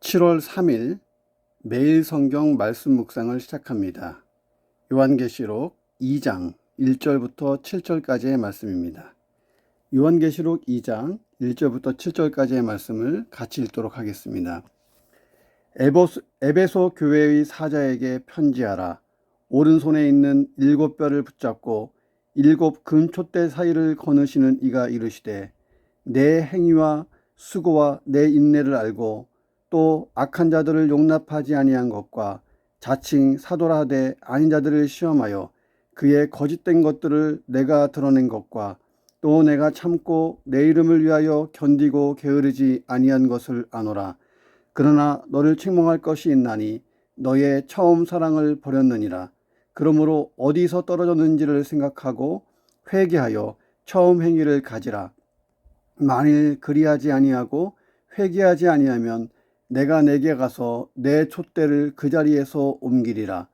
7월 3일 매일 성경 말씀 묵상을 시작합니다. 요한계시록 2장 1절부터 7절까지의 말씀입니다. 요한계시록 2장 1절부터 7절까지의 말씀을 같이 읽도록 하겠습니다. 에베소 교회의 사자에게 편지하라. 오른손에 있는 7뼈를 붙잡고 7 금촛대 사이를 거느시는 이가 이르시되 내 행위와 수고와 내 인내를 알고 또 악한 자들을 용납하지 아니한 것과 자칭 사도라 하되 아닌 자들을 시험하여 그의 거짓된 것들을 내가 드러낸 것과 또 내가 참고 내 이름을 위하여 견디고 게으르지 아니한 것을 아노라. 그러나 너를 책망할 것이 있나니 너의 처음 사랑을 버렸느니라. 그러므로 어디서 떨어졌는지를 생각하고 회개하여 처음 행위를 가지라. 만일 그리하지 아니하고 회개하지 아니하면 내가 내게 가서 내 촛대를 그 자리에서 옮기리라.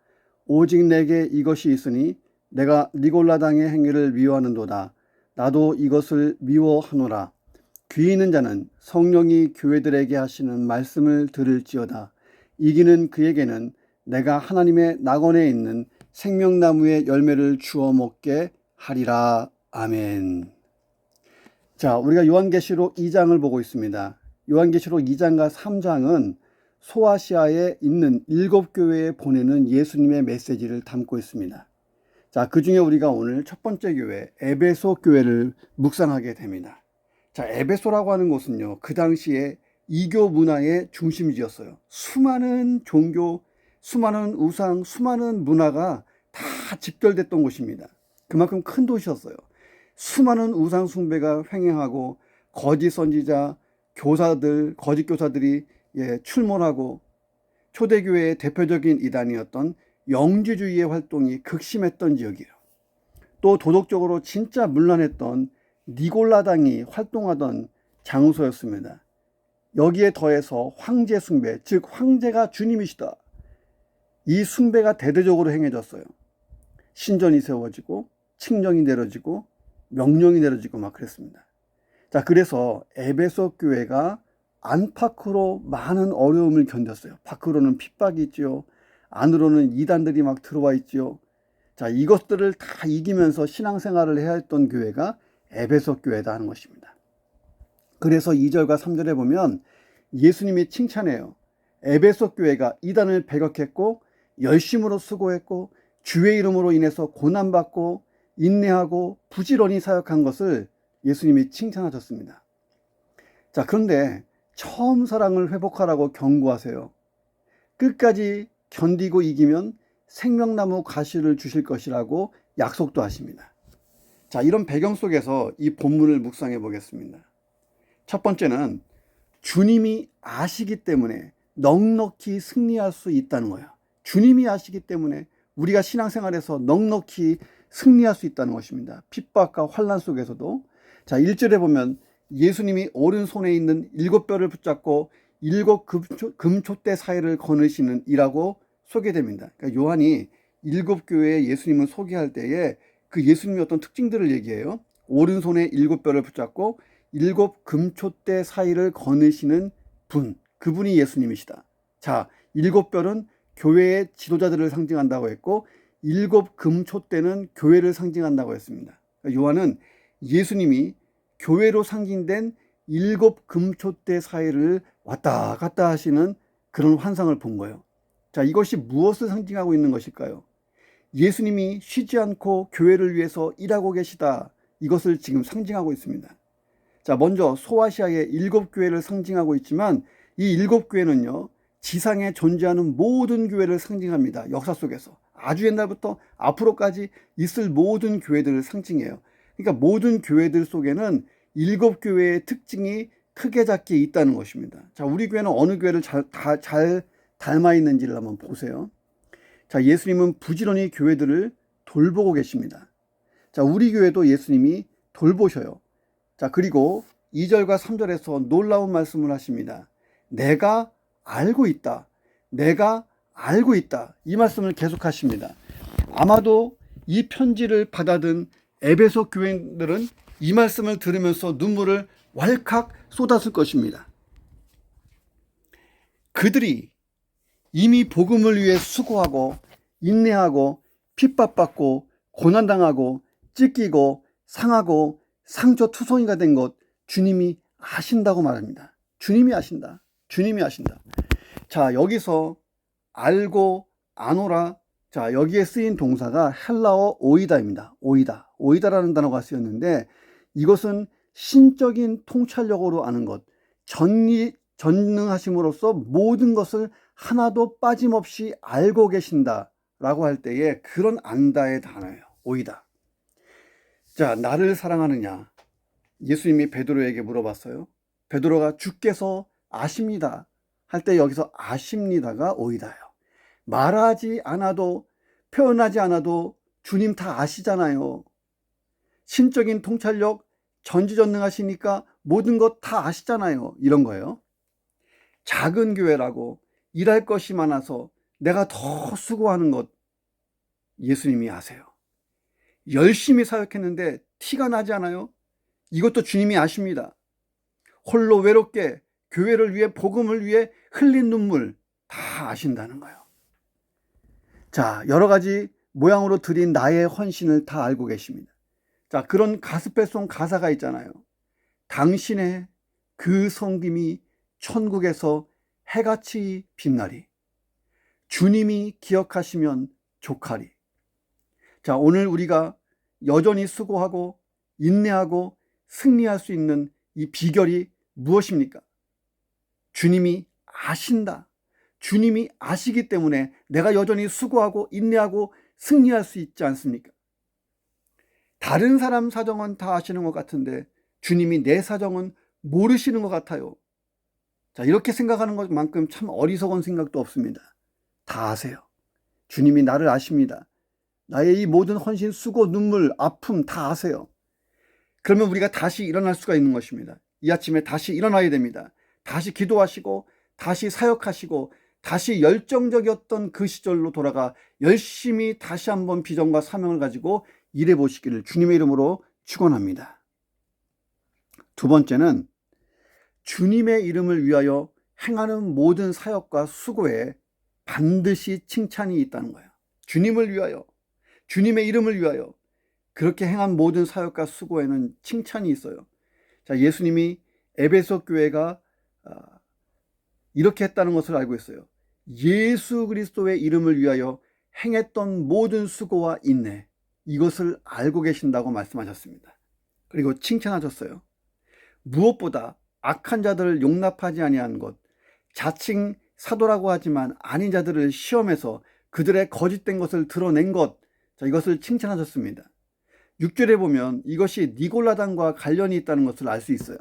오직 내게 이것이 있으니 내가 니골라당의 행위를 미워하는도다. 나도 이것을 미워하노라. 귀 있는 자는 성령이 교회들에게 하시는 말씀을 들을지어다. 이기는 그에게는 내가 하나님의 낙원에 있는 생명나무의 열매를 주어 먹게 하리라. 아멘. 자, 우리가 요한계시록 2장을 보고 있습니다. 요한계시록 2장과 3장은 소아시아에 있는 7교회에 보내는 예수님의 메시지를 담고 있습니다. 자, 그 중에 우리가 오늘 첫 번째 교회 에베소 교회를 묵상하게 됩니다. 자, 에베소라고 하는 곳은요, 그 당시에 이교 문화의 중심지였어요. 수많은 종교, 수많은 우상, 수많은 문화가 다 집결됐던 곳입니다. 그만큼 큰 도시였어요. 수많은 우상 숭배가 횡행하고 거짓 선지자, 교사들, 거짓 교사들이 출몰하고 초대교회의 대표적인 이단이었던 영지주의의 활동이 극심했던 지역이에요. 또 도덕적으로 진짜 문란했던 니골라당이 활동하던 장소였습니다. 여기에 더해서 황제 숭배, 즉 황제가 주님이시다. 이 숭배가 대대적으로 행해졌어요. 신전이 세워지고 칙령이 내려지고 명령이 내려지고 막 그랬습니다. 자, 그래서 에베소 교회가 안팎으로 많은 어려움을 견뎠어요. 밖으로는 핍박이 있죠. 안으로는 이단들이 막 들어와 있죠. 자, 이것들을 다 이기면서 신앙생활을 해야 했던 교회가 에베소 교회다 하는 것입니다. 그래서 2절과 3절에 보면 예수님이 칭찬해요. 에베소 교회가 이단을 배격했고 열심으로 수고했고 주의 이름으로 인해서 고난받고 인내하고 부지런히 사역한 것을 예수님이 칭찬하셨습니다. 자, 그런데 처음 사랑을 회복하라고 경고하세요. 끝까지 견디고 이기면 생명나무 가시를 주실 것이라고 약속도 하십니다. 자, 이런 배경 속에서 이 본문을 묵상해 보겠습니다. 첫 번째는 주님이 아시기 때문에 넉넉히 승리할 수 있다는 거예요. 주님이 아시기 때문에 우리가 신앙생활에서 넉넉히 승리할 수 있다는 것입니다. 핍박과 환난 속에서도. 자, 1절에 보면 예수님이 오른손에 있는 7뼈를 붙잡고 7 금촛대 사이를 거느시는 이라고 소개됩니다. 그러니까 요한이 7교회에 예수님을 소개할 때에 그 예수님의 어떤 특징들을 얘기해요. 오른손에 7뼈를 붙잡고 7 금촛대 사이를 거느시는 분, 그분이 예수님이시다. 자, 7뼈는 교회의 지도자들을 상징한다고 했고 7 금촛대는 교회를 상징한다고 했습니다. 그러니까 요한은 예수님이 교회로 상징된 7 금촛대 사이를 왔다 갔다 하시는 그런 환상을 본 거예요. 자, 이것이 무엇을 상징하고 있는 것일까요? 예수님이 쉬지 않고 교회를 위해서 일하고 계시다. 이것을 지금 상징하고 있습니다. 자, 먼저 소아시아의 7교회를 상징하고 있지만 이 7교회는요, 지상에 존재하는 모든 교회를 상징합니다. 역사 속에서. 아주 옛날부터 앞으로까지 있을 모든 교회들을 상징해요. 그러니까 모든 교회들 속에는 7교회의 특징이 크게 작게 있다는 것입니다. 자, 우리 교회는 어느 교회를 잘 닮아 있는지를 한번 보세요. 자, 예수님은 부지런히 교회들을 돌보고 계십니다. 자, 우리 교회도 예수님이 돌보셔요. 자, 그리고 2절과 3절에서 놀라운 말씀을 하십니다. 내가 알고 있다. 내가 알고 있다. 이 말씀을 계속하십니다. 아마도 이 편지를 받아든 에베소 교인들은 이 말씀을 들으면서 눈물을 왈칵 쏟았을 것입니다. 그들이 이미 복음을 위해 수고하고 인내하고 핍박받고 고난당하고 찢기고 상하고 상처투성이가 된 것 주님이 아신다고 말합니다. 주님이 아신다. 주님이 아신다. 자, 여기서 알고 아노라, 자, 여기에 쓰인 동사가 헬라어 오이다입니다. 오이다라는 단어가 쓰였는데 이것은 신적인 통찰력으로 아는 것, 전능하심으로써 모든 것을 하나도 빠짐없이 알고 계신다라고 할 때에 그런 안다의 단어예요. 오이다. 자, 나를 사랑하느냐? 예수님이 베드로에게 물어봤어요. 베드로가 주께서 아십니다 할 때 여기서 아십니다가 오이다예요. 말하지 않아도, 표현하지 않아도 주님 다 아시잖아요. 신적인 통찰력, 전지전능하시니까 모든 것 다 아시잖아요. 이런 거예요. 작은 교회라고 일할 것이 많아서 내가 더 수고하는 것 예수님이 아세요. 열심히 사역했는데 티가 나지 않아요? 이것도 주님이 아십니다. 홀로 외롭게 교회를 위해, 복음을 위해 흘린 눈물 다 아신다는 거예요. 자, 여러 가지 모양으로 드린 나의 헌신을 다 알고 계십니다. 자, 그런 가스펠송 가사가 있잖아요. 당신의 그 섬김이 천국에서 해같이 빛나리. 주님이 기억하시면 족하리. 자, 오늘 우리가 여전히 수고하고 인내하고 승리할 수 있는 이 비결이 무엇입니까? 주님이 아신다. 주님이 아시기 때문에 내가 여전히 수고하고 인내하고 승리할 수 있지 않습니까? 다른 사람 사정은 다 아시는 것 같은데 주님이 내 사정은 모르시는 것 같아요. 자, 이렇게 생각하는 것만큼 참 어리석은 생각도 없습니다. 다 아세요. 주님이 나를 아십니다. 나의 이 모든 헌신, 수고, 눈물, 아픔 다 아세요. 그러면 우리가 다시 일어날 수가 있는 것입니다. 이 아침에 다시 일어나야 됩니다. 다시 기도하시고 다시 사역하시고 다시 열정적이었던 그 시절로 돌아가 열심히 다시 한번 비전과 사명을 가지고 일해 보시기를 주님의 이름으로 축원합니다. 두 번째는 주님의 이름을 위하여 행하는 모든 사역과 수고에 반드시 칭찬이 있다는 거예요. 주님을 위하여, 주님의 이름을 위하여 그렇게 행한 모든 사역과 수고에는 칭찬이 있어요. 자, 예수님이 에베소 교회가 이렇게 했다는 것을 알고 있어요. 예수 그리스도의 이름을 위하여 행했던 모든 수고와 인내, 이것을 알고 계신다고 말씀하셨습니다. 그리고 칭찬하셨어요. 무엇보다 악한 자들을 용납하지 아니한 것, 자칭 사도라고 하지만 아닌 자들을 시험해서 그들의 거짓된 것을 드러낸 것, 자, 이것을 칭찬하셨습니다. 6절에 보면 이것이 니골라당과 관련이 있다는 것을 알 수 있어요.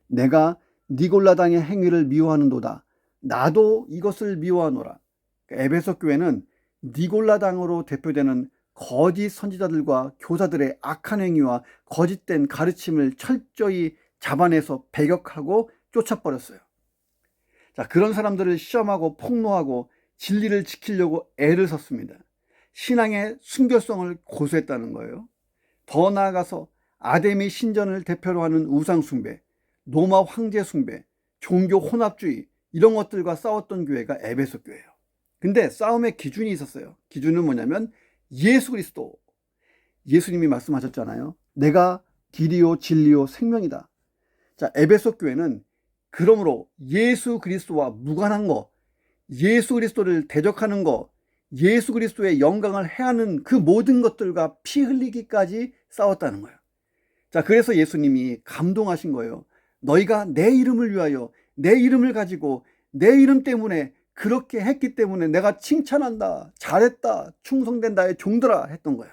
내가 니골라당의 행위를 미워하는도다. 나도 이것을 미워하노라. 에베소 교회는 니골라당으로 대표되는 거짓 선지자들과 교사들의 악한 행위와 거짓된 가르침을 철저히 잡아내서 배격하고 쫓아버렸어요. 자, 그런 사람들을 시험하고 폭로하고 진리를 지키려고 애를 썼습니다. 신앙의 순결성을 고수했다는 거예요. 더 나아가서 아데미 신전을 대표로 하는 우상숭배, 로마 황제 숭배, 종교 혼합주의 이런 것들과 싸웠던 교회가 에베소 교회예요. 근데 싸움의 기준이 있었어요. 기준은 뭐냐면 예수 그리스도. 예수님이 말씀하셨잖아요. 내가 길이요 진리요 생명이다. 자, 에베소 교회는 그러므로 예수 그리스도와 무관한 거, 예수 그리스도를 대적하는 거, 예수 그리스도의 영광을 해하는 그 모든 것들과 피 흘리기까지 싸웠다는 거예요. 자, 그래서 예수님이 감동하신 거예요. 너희가 내 이름을 위하여, 내 이름을 가지고 내 이름 때문에 그렇게 했기 때문에 내가 칭찬한다, 잘했다, 충성된 나의 종들아 했던 거예요.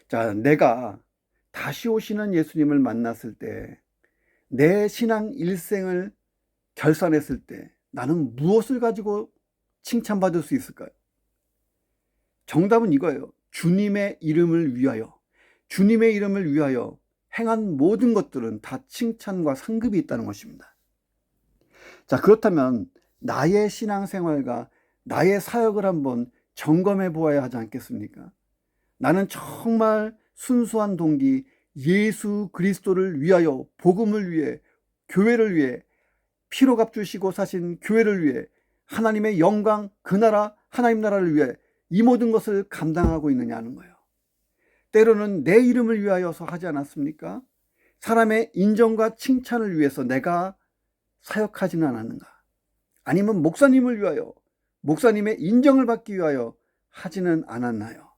자, 내가 다시 오시는 예수님을 만났을 때, 내 신앙 일생을 결산했을 때 나는 무엇을 가지고 칭찬받을 수 있을까요? 정답은 이거예요. 주님의 이름을 위하여, 주님의 이름을 위하여 행한 모든 것들은 다 칭찬과 상급이 있다는 것입니다. 자, 그렇다면 나의 신앙생활과 나의 사역을 한번 점검해 보아야 하지 않겠습니까? 나는 정말 순수한 동기, 예수 그리스도를 위하여, 복음을 위해, 교회를 위해 피로 값주시고 사신 교회를 위해 하나님의 영광, 그 나라, 하나님 나라를 위해 이 모든 것을 감당하고 있느냐는 거예요. 때로는 내 이름을 위하여서 하지 않았습니까? 사람의 인정과 칭찬을 위해서 내가 사역하지는 않았는가? 아니면 목사님을 위하여, 목사님의 인정을 받기 위하여 하지는 않았나요?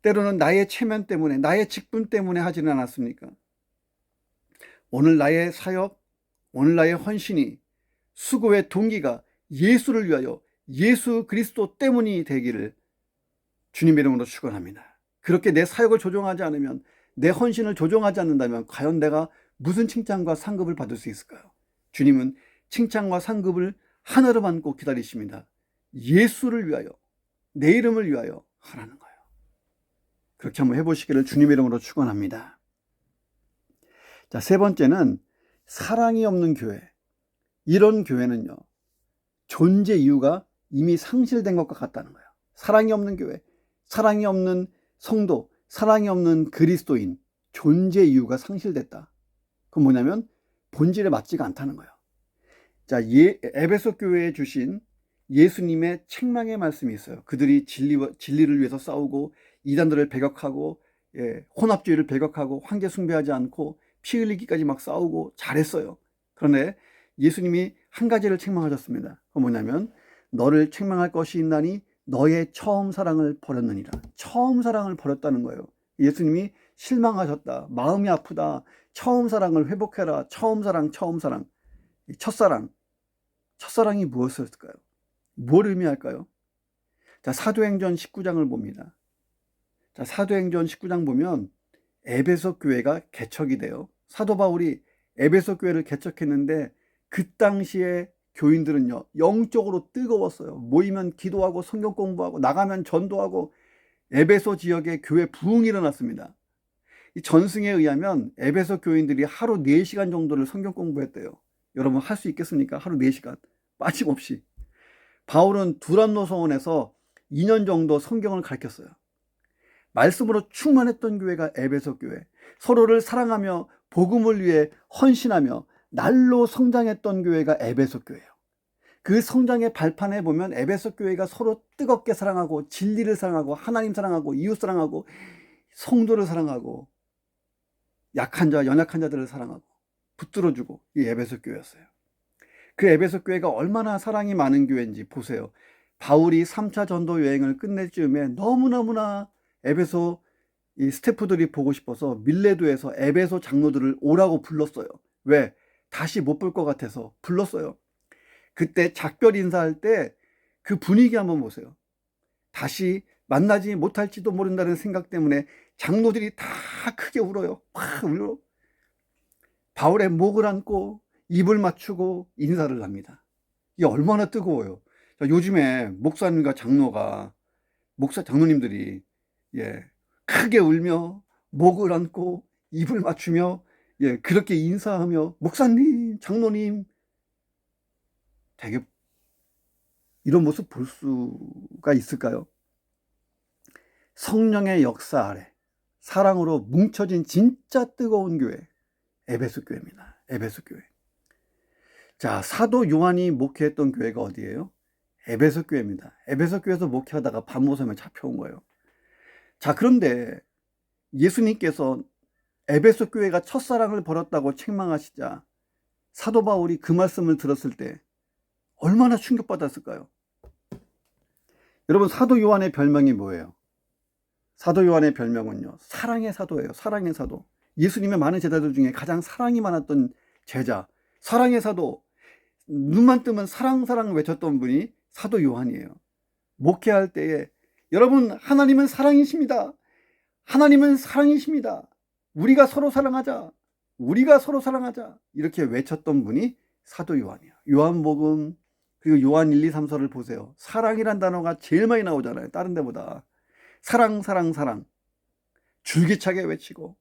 때로는 나의 체면 때문에, 나의 직분 때문에 하지는 않았습니까? 오늘 나의 사역, 오늘 나의 헌신이, 수고의 동기가 예수를 위하여 예수 그리스도 때문이 되기를 주님의 이름으로 축원합니다. 그렇게 내 사역을 조종하지 않으면, 내 헌신을 조종하지 않는다면 과연 내가 무슨 칭찬과 상급을 받을 수 있을까요? 주님은 칭찬과 상급을 하나로 안고 기다리십니다. 예수를 위하여, 내 이름을 위하여 하라는 거예요. 그렇게 한번 해보시기를 주님의 이름으로 축원합니다. 자, 세 번째는 사랑이 없는 교회. 이런 교회는요, 존재 이유가 이미 상실된 것과 같다는 거예요. 사랑이 없는 교회, 사랑이 없는 성도, 사랑이 없는 그리스도인, 존재 이유가 상실됐다. 그건 뭐냐면 본질에 맞지가 않다는 거예요. 자, 에베소 교회에 주신 예수님의 책망의 말씀이 있어요. 그들이 진리를 위해서 싸우고 이단들을 배격하고, 혼합주의를 배격하고 황제 숭배하지 않고 피 흘리기까지 막 싸우고 잘했어요. 그런데 예수님이 한 가지를 책망하셨습니다. 그건 뭐냐면 너를 책망할 것이 있나니 너의 처음 사랑을 버렸느니라. 처음 사랑을 버렸다는 거예요. 예수님이 실망하셨다, 마음이 아프다, 처음 사랑을 회복해라. 처음 사랑, 처음 사랑. 첫사랑이 무엇이었을까요? 뭘 의미할까요? 자, 사도행전 19장을 봅니다. 자, 사도행전 19장 보면 에베소 교회가 개척이 돼요. 사도 바울이 에베소 교회를 개척했는데 그 당시에 교인들은요, 영적으로 뜨거웠어요. 모이면 기도하고 성경 공부하고 나가면 전도하고 에베소 지역에 교회 부흥이 일어났습니다. 이 전승에 의하면 에베소 교인들이 하루 4시간 정도를 성경 공부했대요. 여러분 할 수 있겠습니까? 하루 4시간 빠짐없이. 바울은 두란노 성원에서 2년 정도 성경을 가르쳤어요. 말씀으로 충만했던 교회가 에베소 교회. 서로를 사랑하며 복음을 위해 헌신하며 날로 성장했던 교회가 에베소 교회예요. 그 성장의 발판에 보면 에베소 교회가 서로 뜨겁게 사랑하고 진리를 사랑하고 하나님 사랑하고 이웃 사랑하고 성도를 사랑하고 약한 자, 연약한 자들을 사랑하고 붙들어주고, 이 에베소 교회였어요. 그 에베소 교회가 얼마나 사랑이 많은 교회인지 보세요. 바울이 3차 전도 여행을 끝낼 즈음에 너무너무나 에베소 이 스태프들이 보고 싶어서 밀레도에서 에베소 장로들을 오라고 불렀어요. 왜? 다시 못 볼 것 같아서 불렀어요. 그때 작별 인사할 때 그 분위기 한번 보세요. 다시 만나지 못할지도 모른다는 생각 때문에 장로들이 다 크게 울어요. 막 울어. 바울의 목을 안고 입을 맞추고 인사를 합니다. 이게 얼마나 뜨거워요. 자, 요즘에 목사님과 장로님들이 크게 울며 목을 안고 입을 맞추며 그렇게 인사하며 목사님, 장로님, 되게 이런 모습 볼 수가 있을까요? 성령의 역사 아래 사랑으로 뭉쳐진 진짜 뜨거운 교회, 에베소 교회입니다. 에베소 교회. 자, 사도 요한이 목회했던 교회가 어디예요? 에베소 교회입니다. 에베소 교회에서 목회하다가 밤모섬에 잡혀온 거예요. 자, 그런데 예수님께서 에베소 교회가 첫사랑을 버렸다고 책망하시자 사도 바울이 그 말씀을 들었을 때 얼마나 충격받았을까요? 여러분, 사도 요한의 별명이 뭐예요? 사도 요한의 별명은요, 사랑의 사도예요. 사랑의 사도. 예수님의 많은 제자들 중에 가장 사랑이 많았던 제자, 사랑의 사도. 눈만 뜨면 사랑 외쳤던 분이 사도 요한이에요. 목회할 때에 여러분, 하나님은 사랑이십니다. 하나님은 사랑이십니다. 우리가 서로 사랑하자. 우리가 서로 사랑하자. 이렇게 외쳤던 분이 사도 요한이에요. 요한복음 그리고 요한 1, 2, 3서를 보세요. 사랑이란 단어가 제일 많이 나오잖아요. 다른 데보다. 사랑. 줄기차게 외치고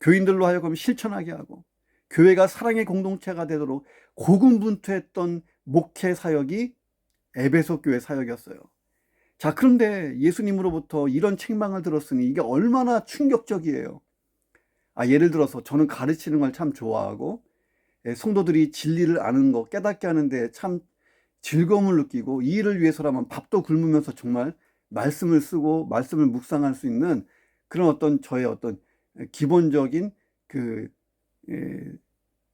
교인들로 하여금 실천하게 하고 교회가 사랑의 공동체가 되도록 고군분투했던 목회 사역이 에베소 교회 사역이었어요. 자, 그런데 예수님으로부터 이런 책망을 들었으니 이게 얼마나 충격적이에요. 예를 들어서 저는 가르치는 걸 참 좋아하고 성도들이 진리를 아는 거, 깨닫게 하는데 참 즐거움을 느끼고, 이 일을 위해서라면 밥도 굶으면서 정말 말씀을 쓰고 말씀을 묵상할 수 있는 그런 어떤 저의 어떤 기본적인 그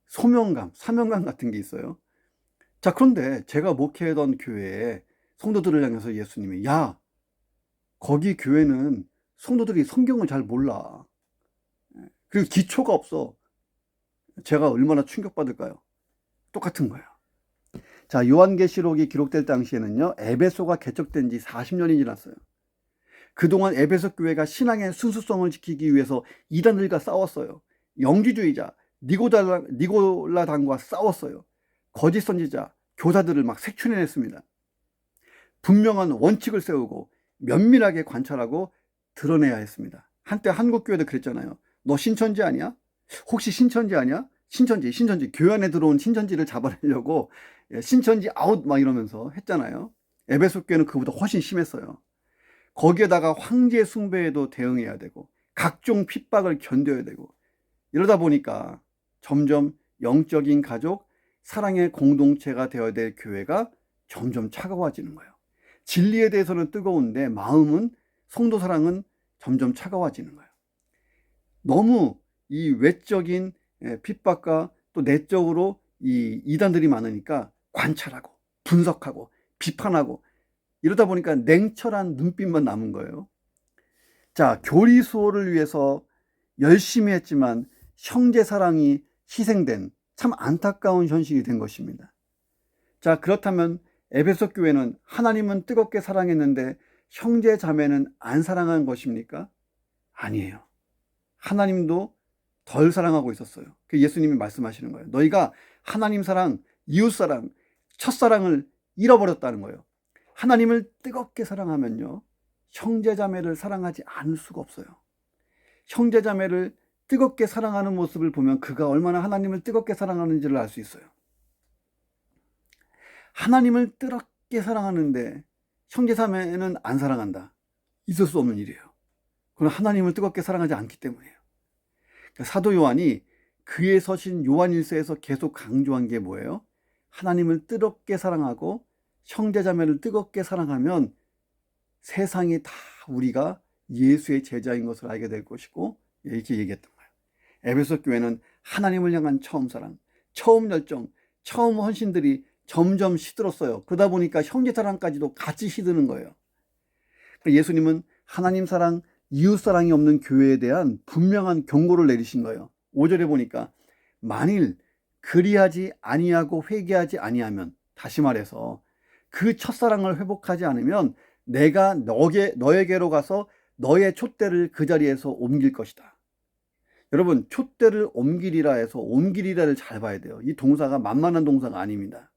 소명감, 사명감 같은 게 있어요. 자, 그런데 제가 목회하던 교회에 성도들을 향해서 예수님이, 야, 거기 교회는 성도들이 성경을 잘 몰라. 그리고 기초가 없어. 제가 얼마나 충격받을까요? 똑같은 거예요. 자, 요한계시록이 기록될 당시에는요, 에베소가 개척된 지 40년이 지났어요. 그동안 에베소 교회가 신앙의 순수성을 지키기 위해서 이단들과 싸웠어요. 영지주의자 니고라당과 싸웠어요. 거짓 선지자 교사들을 막 색출해냈습니다. 분명한 원칙을 세우고 면밀하게 관찰하고 드러내야 했습니다. 한때 한국 교회도 그랬잖아요. 너 신천지 아니야? 혹시 신천지 아니야? 신천지 교회 안에 들어온 신천지를 잡아내려고 신천지 아웃 막 이러면서 했잖아요. 에베소 교회는 그보다 훨씬 심했어요. 거기에다가 황제 숭배에도 대응해야 되고 각종 핍박을 견뎌야 되고, 이러다 보니까 점점 영적인 가족, 사랑의 공동체가 되어야 될 교회가 점점 차가워지는 거예요. 진리에 대해서는 뜨거운데 마음은, 성도 사랑은 점점 차가워지는 거예요. 너무 이 외적인 핍박과 또 내적으로 이 이단들이 많으니까 관찰하고 분석하고 비판하고, 이러다 보니까 냉철한 눈빛만 남은 거예요. 자, 교리 수호를 위해서 열심히 했지만 형제 사랑이 희생된 참 안타까운 현실이 된 것입니다. 자, 그렇다면 에베소 교회는 하나님은 뜨겁게 사랑했는데 형제 자매는 안 사랑한 것입니까? 아니에요. 하나님도 덜 사랑하고 있었어요. 그 예수님이 말씀하시는 거예요. 너희가 하나님 사랑, 이웃 사랑, 첫사랑을 잃어버렸다는 거예요. 하나님을 뜨겁게 사랑하면요, 형제 자매를 사랑하지 않을 수가 없어요. 형제 자매를 뜨겁게 사랑하는 모습을 보면 그가 얼마나 하나님을 뜨겁게 사랑하는지를 알 수 있어요. 하나님을 뜨겁게 사랑하는데 형제 자매는 안 사랑한다. 있을 수 없는 일이에요. 그건 하나님을 뜨겁게 사랑하지 않기 때문이에요. 사도 요한이 그의 서신 요한일서에서 계속 강조한 게 뭐예요? 하나님을 뜨겁게 사랑하고 형제 자매를 뜨겁게 사랑하면 세상이 다 우리가 예수의 제자인 것을 알게 될 것이고, 이렇게 얘기했던 거예요. 에베소 교회는 하나님을 향한 처음 사랑, 처음 열정, 처음 헌신들이 점점 시들었어요. 그러다 보니까 형제 사랑까지도 같이 시드는 거예요. 예수님은 하나님 사랑, 이웃 사랑이 없는 교회에 대한 분명한 경고를 내리신 거예요. 5절에 보니까 만일 그리하지 아니하고 회개하지 아니하면, 다시 말해서 그 첫사랑을 회복하지 않으면 내가 너에게로 가서 너의 촛대를 그 자리에서 옮길 것이다. 여러분, 촛대를 옮기리라 해서 옮기리라를 잘 봐야 돼요. 이 동사가 만만한 동사가 아닙니다.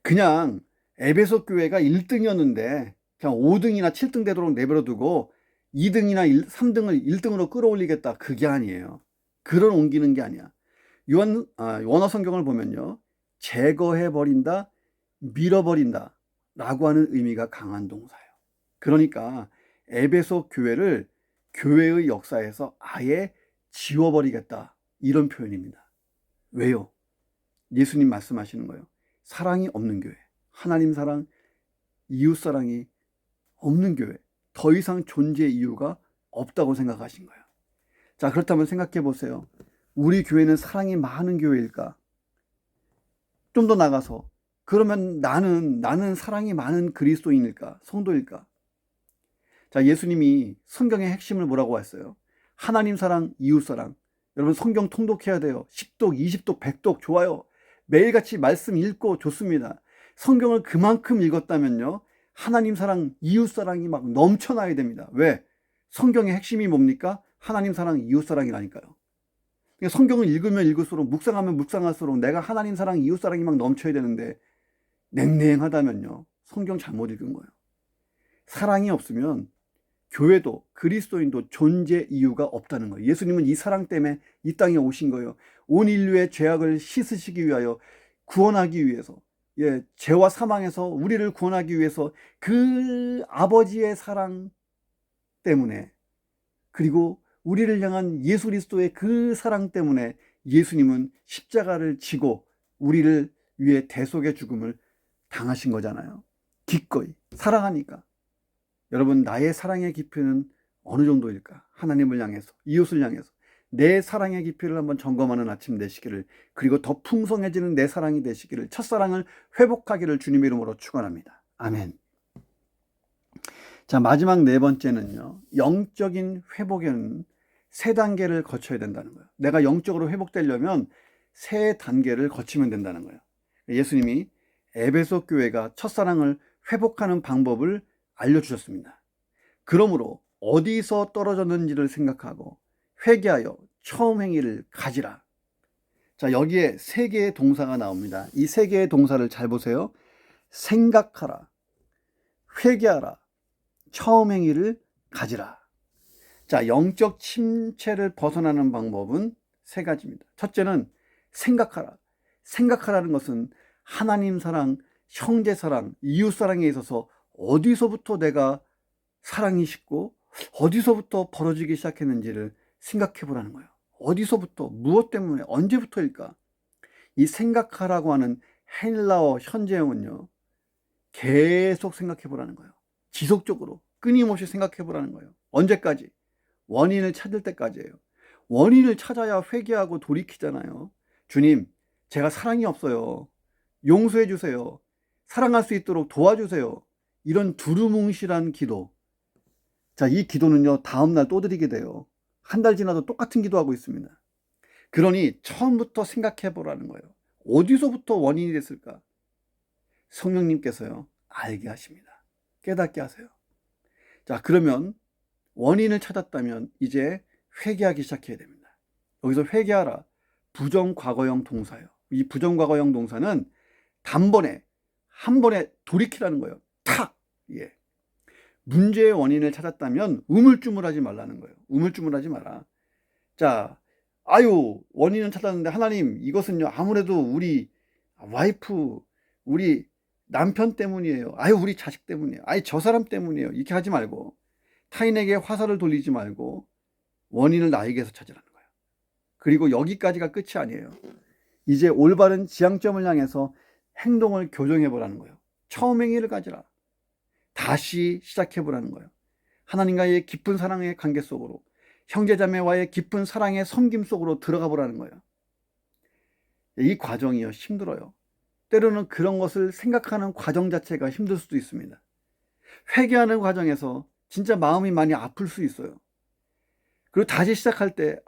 그냥 에베소 교회가 1등이었는데 그냥 5등이나 7등 되도록 내버려두고 2등이나 3등을 1등으로 끌어올리겠다, 그게 아니에요. 그런 옮기는 게 아니야. 원어 성경을 보면요, 제거해버린다, 밀어버린다 라고 하는 의미가 강한 동사예요. 그러니까 에베소 교회를 교회의 역사에서 아예 지워버리겠다, 이런 표현입니다. 왜요? 예수님 말씀하시는 거예요. 사랑이 없는 교회, 하나님 사랑, 이웃 사랑이 없는 교회, 더 이상 존재 이유가 없다고 생각하신 거예요. 자, 그렇다면 생각해 보세요. 우리 교회는 사랑이 많은 교회일까? 좀 더 나가서, 그러면 나는 사랑이 많은 그리스도인일까? 성도일까? 자, 예수님이 성경의 핵심을 뭐라고 했어요? 하나님 사랑, 이웃 사랑. 여러분, 성경 통독해야 돼요. 10독, 20독, 100독 좋아요. 매일같이 말씀 읽고 좋습니다. 성경을 그만큼 읽었다면요, 하나님 사랑, 이웃 사랑이 막 넘쳐나야 됩니다. 왜? 성경의 핵심이 뭡니까? 하나님 사랑, 이웃 사랑이라니까요. 그러니까 성경을 읽으면 읽을수록, 묵상하면 묵상할수록 내가 하나님 사랑, 이웃 사랑이 막 넘쳐야 되는데 냉랭하다면요, 성경 잘못 읽은 거예요. 사랑이 없으면 교회도 그리스도인도 존재 이유가 없다는 거예요. 예수님은 이 사랑 때문에 이 땅에 오신 거예요. 온 인류의 죄악을 씻으시기 위하여, 구원하기 위해서, 죄와 사망에서 우리를 구원하기 위해서 그 아버지의 사랑 때문에, 그리고 우리를 향한 예수 그리스도의 그 사랑 때문에 예수님은 십자가를 지고 우리를 위해 대속의 죽음을 당하신 거잖아요. 기꺼이 사랑하니까. 여러분, 나의 사랑의 깊이는 어느 정도일까? 하나님을 향해서, 이웃을 향해서 내 사랑의 깊이를 한번 점검하는 아침 되시기를, 그리고 더 풍성해지는 내 사랑이 되시기를, 첫사랑을 회복하기를 주님의 이름으로 축원합니다. 아멘. 자, 마지막 네 번째는요, 영적인 회복에는 세 단계를 거쳐야 된다는 거예요. 내가 영적으로 회복되려면 세 단계를 거치면 된다는 거예요. 예수님이 에베소 교회가 첫사랑을 회복하는 방법을 알려주셨습니다. 그러므로 어디서 떨어졌는지를 생각하고 회개하여 처음 행위를 가지라. 자, 여기에 세 개의 동사가 나옵니다. 이 세 개의 동사를 잘 보세요. 생각하라, 회개하라, 처음 행위를 가지라. 자, 영적 침체를 벗어나는 방법은 세 가지입니다. 첫째는 생각하라. 생각하라는 것은 하나님 사랑, 형제 사랑, 이웃 사랑에 있어서 어디서부터 내가 사랑이 식고 어디서부터 벌어지기 시작했는지를 생각해 보라는 거예요. 어디서부터, 무엇 때문에, 언제부터일까? 이 생각하라고 하는 헬라어 현재형은요, 계속 생각해 보라는 거예요. 지속적으로, 끊임없이 생각해 보라는 거예요. 언제까지? 원인을 찾을 때까지예요. 원인을 찾아야 회개하고 돌이키잖아요. 주님, 제가 사랑이 없어요. 용서해 주세요. 사랑할 수 있도록 도와주세요. 이런 두루뭉실한 기도. 자, 이 기도는요, 다음날 또 드리게 돼요. 한 달 지나도 똑같은 기도하고 있습니다. 그러니 처음부터 생각해 보라는 거예요. 어디서부터 원인이 됐을까? 성령님께서요, 알게 하십니다. 깨닫게 하세요. 자, 그러면 원인을 찾았다면 이제 회개하기 시작해야 됩니다. 여기서 회개하라, 부정과거형 동사예요. 이 부정과거형 동사는 단번에, 한 번에 돌이키라는 거예요. 탁! 예. 문제의 원인을 찾았다면 우물쭈물하지 말라는 거예요. 우물쭈물하지 마라. 자, 아유, 원인은 찾았는데 하나님, 이것은요, 아무래도 우리 와이프, 우리 남편 때문이에요. 아유, 우리 자식 때문이에요. 아유, 저 사람 때문이에요. 이렇게 하지 말고, 타인에게 화살을 돌리지 말고 원인을 나에게서 찾으라는 거예요. 그리고 여기까지가 끝이 아니에요. 이제 올바른 지향점을 향해서 행동을 교정해 보라는 거예요. 처음 행위를 가지라. 다시 시작해 보라는 거예요. 하나님과의 깊은 사랑의 관계 속으로, 형제자매와의 깊은 사랑의 섬김 속으로 들어가 보라는 거예요. 이 과정이요, 힘들어요. 때로는 그런 것을 생각하는 과정 자체가 힘들 수도 있습니다. 회개하는 과정에서 진짜 마음이 많이 아플 수 있어요. 그리고 다시 시작할 때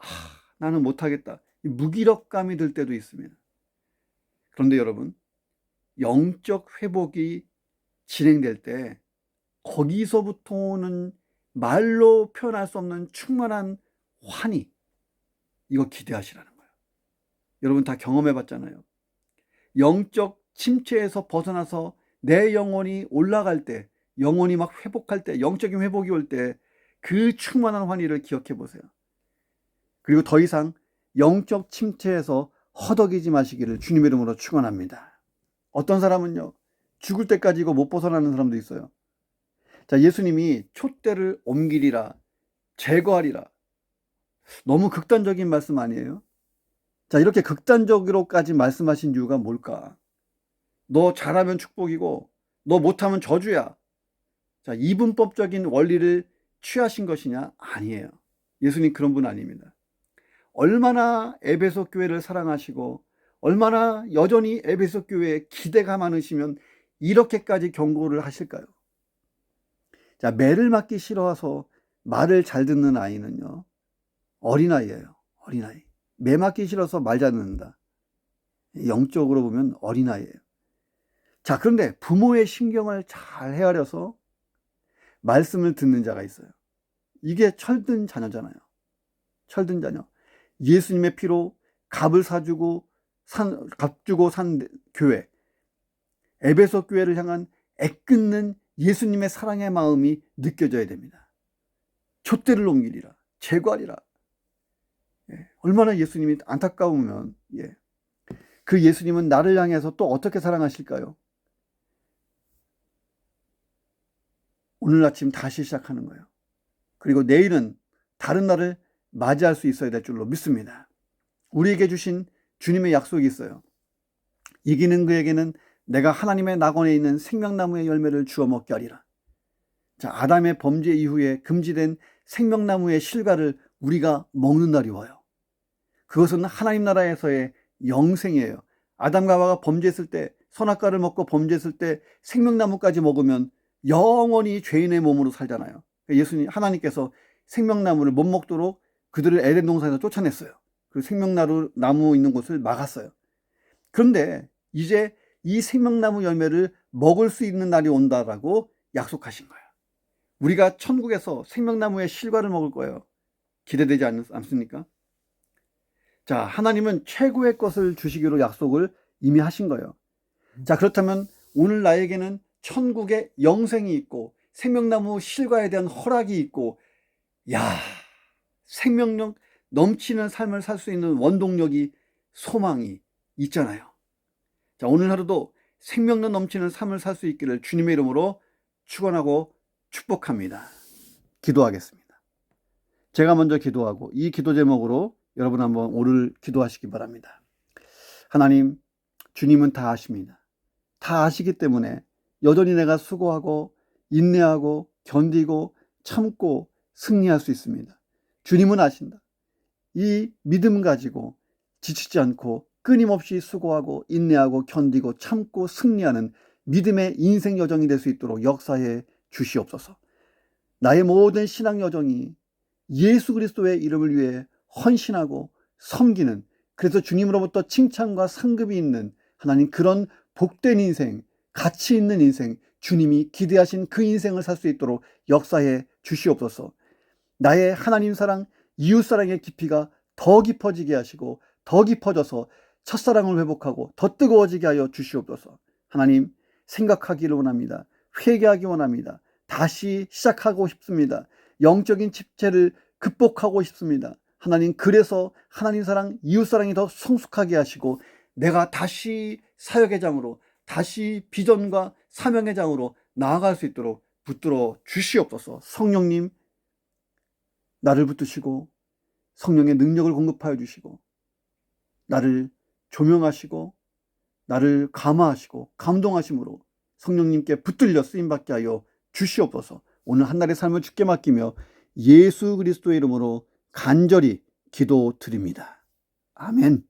나는 못하겠다, 무기력감이 들 때도 있습니다. 그런데 여러분, 영적 회복이 진행될 때 거기서부터 오는 말로 표현할 수 없는 충만한 환희, 이거 기대하시라는 거예요. 여러분 다 경험해 봤잖아요. 영적 침체에서 벗어나서 내 영혼이 올라갈 때, 영혼이 막 회복할 때, 영적인 회복이 올 때 그 충만한 환희를 기억해 보세요. 그리고 더 이상 영적 침체에서 허덕이지 마시기를 주님의 이름으로 축원합니다. 어떤 사람은요, 죽을 때까지 이거 못 벗어나는 사람도 있어요. 자, 예수님이 촛대를 옮기리라, 제거하리라. 너무 극단적인 말씀 아니에요? 자, 이렇게 극단적으로까지 말씀하신 이유가 뭘까? 너 잘하면 축복이고 너 못하면 저주야. 자, 이분법적인 원리를 취하신 것이냐? 아니에요. 예수님 그런 분 아닙니다. 얼마나 에베소 교회를 사랑하시고 얼마나 여전히 에베소 교회에 기대가 많으시면 이렇게까지 경고를 하실까요? 자, 매를 맞기 싫어서 말을 잘 듣는 아이는요, 어린아이예요. 어린아이. 매 맞기 싫어서 말 잘 듣는다. 영적으로 보면 어린아이예요. 자, 그런데 부모의 신경을 잘 헤아려서 말씀을 듣는 자가 있어요. 이게 철든 자녀잖아요. 철든 자녀. 예수님의 피로 값을 사주고 값 주고 산 교회, 에베소 교회를 향한 애끓는 예수님의 사랑의 마음이 느껴져야 됩니다. 촛대를 옮기리라, 제거하리라. 얼마나 예수님이 안타까우면, 그 예수님은 나를 향해서 또 어떻게 사랑하실까요? 오늘 아침 다시 시작하는 거예요. 그리고 내일은 다른 날을 맞이할 수 있어야 될 줄로 믿습니다. 우리에게 주신 주님의 약속이 있어요. 이기는 그에게는 내가 하나님의 낙원에 있는 생명나무의 열매를 주어 먹게 하리라. 자, 아담의 범죄 이후에 금지된 생명나무의 실과를 우리가 먹는 날이 와요. 그것은 하나님 나라에서의 영생이에요. 아담과 하와가 범죄했을 때, 선악과를 먹고 범죄했을 때 생명나무까지 먹으면 영원히 죄인의 몸으로 살잖아요. 예수님, 하나님께서 생명나무를 못 먹도록 그들을 에덴 동산에서 쫓아냈어요. 그리고 생명나무 있는 곳을 막았어요. 그런데 이제 이 생명나무 열매를 먹을 수 있는 날이 온다라고 약속하신 거예요. 우리가 천국에서 생명나무의 실과를 먹을 거예요. 기대되지 않습니까? 자, 하나님은 최고의 것을 주시기로 약속을 이미 하신 거예요. 자, 그렇다면 오늘 나에게는 천국의 영생이 있고 생명나무 실과에 대한 허락이 있고, 야, 생명력 넘치는 삶을 살 수 있는 원동력이, 소망이 있잖아요. 자, 오늘 하루도 생명력 넘치는 삶을 살 수 있기를 주님의 이름으로 축원하고 축복합니다. 기도하겠습니다. 제가 먼저 기도하고 이 기도 제목으로 여러분 한번 오늘 기도하시기 바랍니다. 하나님, 주님은 다 아십니다. 다 아시기 때문에 여전히 내가 수고하고 인내하고 견디고 참고 승리할 수 있습니다. 주님은 아신다. 이 믿음 가지고 지치지 않고 끊임없이 수고하고 인내하고 견디고 참고 승리하는 믿음의 인생 여정이 될 수 있도록 역사해 주시옵소서. 나의 모든 신앙 여정이 예수 그리스도의 이름을 위해 헌신하고 섬기는, 그래서 주님으로부터 칭찬과 상급이 있는 하나님, 그런 복된 인생, 가치 있는 인생, 주님이 기대하신 그 인생을 살 수 있도록 역사해 주시옵소서. 나의 하나님 사랑, 이웃 사랑의 깊이가 더 깊어지게 하시고 더 깊어져서 첫사랑을 회복하고 더 뜨거워지게 하여 주시옵소서. 하나님, 생각하기를 원합니다. 회개하기 원합니다. 다시 시작하고 싶습니다. 영적인 집체를 극복하고 싶습니다. 하나님, 그래서 하나님 사랑, 이웃 사랑이 더 성숙하게 하시고 내가 다시 사역의 장으로, 다시 비전과 사명의 장으로 나아갈 수 있도록 붙들어 주시옵소서. 성령님, 나를 붙드시고 성령의 능력을 공급하여 주시고 나를 조명하시고 나를 감화하시고 감동하심으로 성령님께 붙들려 쓰임받게 하여 주시옵소서. 오늘 한날의 삶을 주께 맡기며 예수 그리스도의 이름으로 간절히 기도드립니다. 아멘.